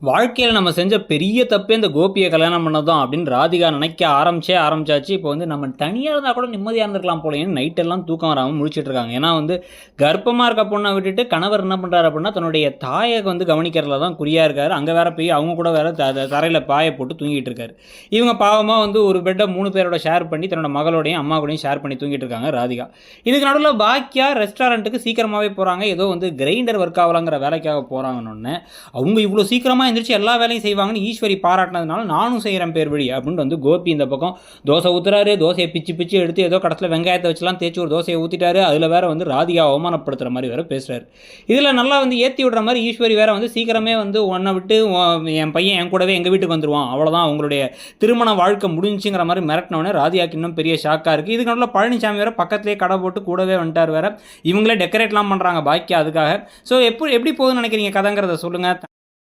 வாழ்க்கையில் நம்ம செஞ்ச பெரிய தப்பே இந்த கோபியை கல்யாணம் பண்ணதான் அப்படின்னு ராதிகா நினைக்க ஆரம்பிச்சாச்சு. இப்போ வந்து நம்ம தனியாக இருந்தால் கூட நிம்மதியாக இருந்திருக்கலாம் போலேன்னு நைட்டெல்லாம் தூக்கம் வராமல் முழிச்சிட்டு இருக்காங்க. ஏன்னா வந்து கர்ப்பமாக இருக்க பொண்ணை விட்டுட்டு கணவர் என்ன பண்ணுறாரு அப்படின்னா தன்னுடைய தாயை வந்து கவனிக்கிறதுல தான் குறியாக இருக்காரு. அங்கே வேற போய் அவங்க கூட வேற தரையில் பாயை போட்டு தூங்கிட்டு இருக்காரு. இவங்க பாவமாக வந்து ஒரு பெட்டை 3 பேரோட ஷேர் பண்ணி தன்னோட மகளோடையும் அம்மா கூடயும் ஷேர் பண்ணி தூங்கிட்டு இருக்காங்க ராதிகா. இதுக்கு நடுவில் பாக்கியா ரெஸ்டாரண்ட்டுக்கு சீக்கிரமாகவே போகிறாங்க. ஏதோ வந்து கிரைண்டர் ஒர்க் ஆகலாங்கிற வேலைக்காக போகிறாங்கன்னு அவங்க இவ்வளோ சீக்கிரமாக எந்திரிச்சு எல்லா வேலையும் செய்வாங்கன்னு ஈஸ்வரி பாராட்டினதுனால நானும் செய்கிறேன் பேர் வழி அப்படின்னு வந்து கோபி இந்த பக்கம் தோசை ஊற்றுறாரு. தோசையை பிச்சு எடுத்து ஏதோ கடத்தில் வெங்காயத்தை வச்சுலாம் தேய்ச்சி ஒரு தோசையை ஊற்றிட்டாரு. அதில் வேற வந்து ராதிகா அவமானப்படுத்துகிற மாதிரி வேற பேசுகிறாரு. இதில் நல்லா வந்து ஏற்றி விடுற மாதிரி ஈஸ்வரி வேற வந்து சீக்கிரமே வந்து உன்னை விட்டு என் பையன் என் கூடவே எங்கள் வீட்டுக்கு வந்துடுவான், அவ்வளோதான் அவங்களுடைய திருமண வாழ்க்கை முடிஞ்சுங்கிற மாதிரி மிரட்டினோடனே ராதிகாக்கு இன்னும் பெரிய ஷாக்காக இருக்குது. இதுக்கு நடுவில் பழனிசாமி வேற பக்கத்துலேயே கடை போட்டு கூடவே வந்துட்டார் வேற. இவங்களே டெக்கரேட்லாம் பண்ணுறாங்க பாக்கியா அதுக்காக. ஸோ எப்படி போகுதுன்னு நினைக்கிறீங்க கதைங்கிறத சொல்லுங்கள்.